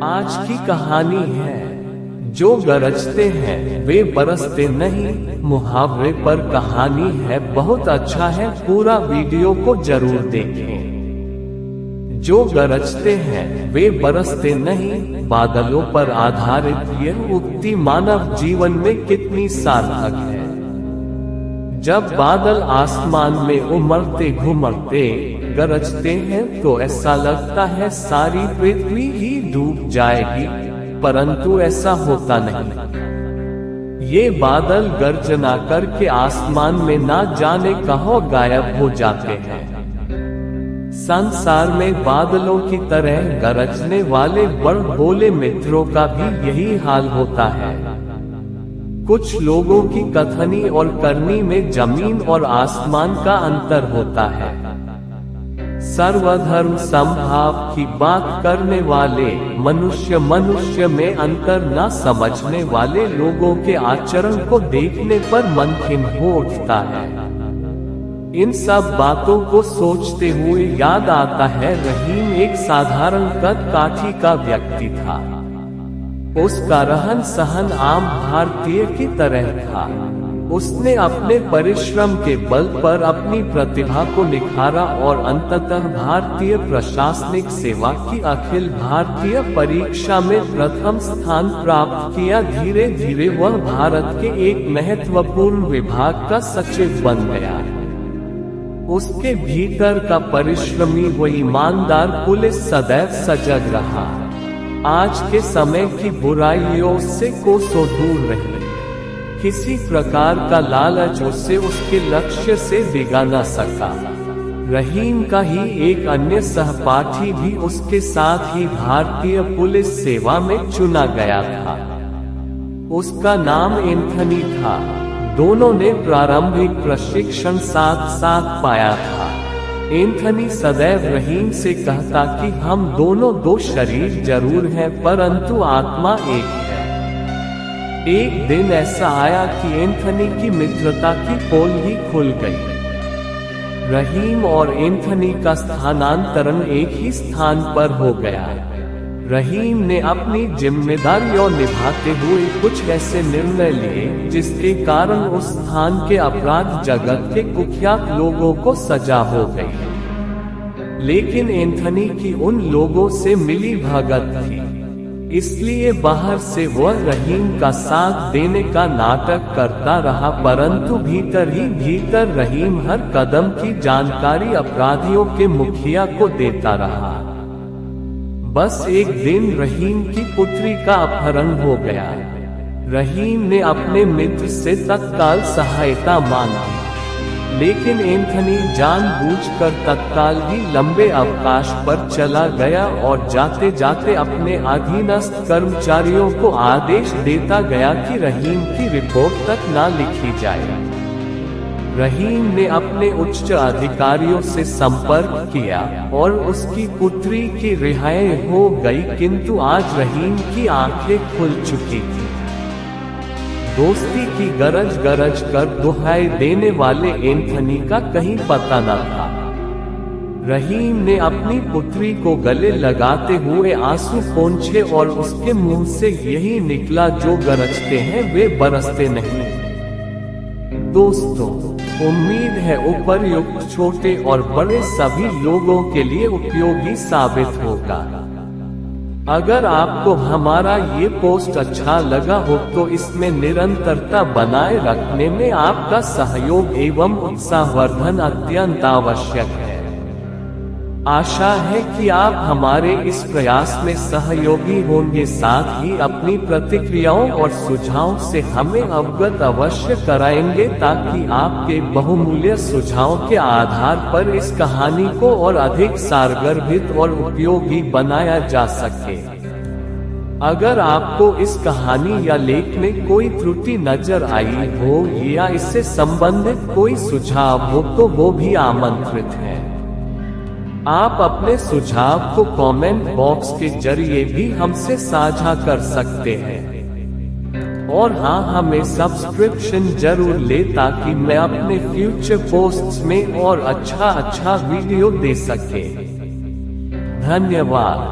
आज की कहानी है, जो गरजते हैं वे बरसते नहीं। मुहावरे पर कहानी है, बहुत अच्छा है, पूरा वीडियो को जरूर देखें। जो गरजते हैं वे बरसते नहीं, बादलों पर आधारित यह उक्ति मानव जीवन में कितनी सार्थक है। जब बादल आसमान में उमड़ते घुमड़ते गरजते हैं तो ऐसा लगता है सारी पृथ्वी ही डूब जाएगी, परंतु ऐसा होता नहीं। ये बादल गर्जना करके आसमान में ना जाने कहाँ गायब हो जाते हैं। संसार में बादलों की तरह गरजने वाले बड़ भोले मित्रों का भी यही हाल होता है। कुछ लोगों की कथनी और करनी में जमीन और आसमान का अंतर होता है। सर्वधर्म समभाव की बात करने वाले मनुष्य में अंतर न समझने वाले लोगों के आचरण को देखने पर मन खिन्न हो उठता है। इन सब बातों को सोचते हुए याद आता है, रहीम एक साधारण कद काठी का व्यक्ति था। उसका रहन सहन आम भारतीय की तरह था। उसने अपने परिश्रम के बल पर अपनी प्रतिभा को निखारा और अंततः भारतीय प्रशासनिक सेवा की अखिल भारतीय परीक्षा में प्रथम स्थान प्राप्त किया। धीरे धीरे वह भारत के एक महत्वपूर्ण विभाग का सचिव बन गया। उसके भीतर का परिश्रमी व ईमानदार पुलिस सदैव सजग रहा। आज के समय की बुराइयों से कोसों दूर रही। किसी प्रकार का लालच उसे उसके लक्ष्य से डिगा न सका। रहीम का ही एक अन्य सहपाठी भी उसके साथ ही भारतीय पुलिस सेवा में चुना गया था। उसका नाम एंथनी था। दोनों ने प्रारंभिक प्रशिक्षण साथ साथ पाया था। एंथनी सदैव रहीम से कहता कि हम दोनों दो शरीर जरूर हैं, परंतु आत्मा एक है। एक दिन ऐसा आया कि एंथनी की मित्रता की पोल ही खुल गई। रहीम और एंथनी का स्थानांतरण एक ही स्थान पर हो गया। रहीम ने अपनी जिम्मेदारियों निभाते हुए कुछ ऐसे निर्णय लिए जिसके कारण उस स्थान के अपराध जगत के कुख्यात लोगों को सजा हो गई। लेकिन एंथनी की उन लोगों से मिली भगत थी, इसलिए बाहर से वह रहीम का साथ देने का नाटक करता रहा, परंतु भीतर ही भीतर रहीम हर कदम की जानकारी अपराधियों के मुखिया को देता रहा। बस एक दिन रहीम की पुत्री का अपहरण हो गया। रहीम ने अपने मित्र से तत्काल सहायता मांगी, लेकिन एंथनी जानबूझकर तत्काल ही लंबे अवकाश पर चला गया और जाते जाते अपने अधीनस्थ कर्मचारियों को आदेश देता गया कि रहीम की रिपोर्ट तक ना लिखी जाए। रहीम ने अपने उच्च अधिकारियों से संपर्क किया और उसकी पुत्री की रिहाई हो गई, किंतु आज रहीम की आंखें खुल चुकी थी। दोस्ती की गरज गरज कर दुहाई देने वाले एंथनी का कहीं पता न था। रहीम ने अपनी पुत्री को गले लगाते हुए आंसू पोंछे और उसके मुंह से यही निकला, जो गरजते हैं वे बरसते नहीं। दोस्तों, उम्मीद है उपर्युक्त छोटे और बड़े सभी लोगों के लिए उपयोगी साबित होगा। अगर आपको हमारा ये पोस्ट अच्छा लगा हो तो इसमें निरंतरता बनाए रखने में आपका सहयोग एवं उत्साहवर्धन अत्यंत आवश्यक है। आशा है कि आप हमारे इस प्रयास में सहयोगी होंगे, साथ ही अपनी प्रतिक्रियाओं और सुझावों से हमें अवगत अवश्य कराएंगे, ताकि आपके बहुमूल्य सुझावों के आधार पर इस कहानी को और अधिक सारगर्भित और उपयोगी बनाया जा सके। अगर आपको इस कहानी या लेख में कोई त्रुटि नजर आई हो या इससे संबंधित कोई सुझाव हो तो वो भी आमंत्रित है। आप अपने सुझाव को कमेंट बॉक्स के जरिए भी हमसे साझा कर सकते हैं। और हाँ, हमें सब्सक्रिप्शन जरूर ले, ताकि मैं अपने फ्यूचर पोस्ट्स में और अच्छा वीडियो दे सके। धन्यवाद।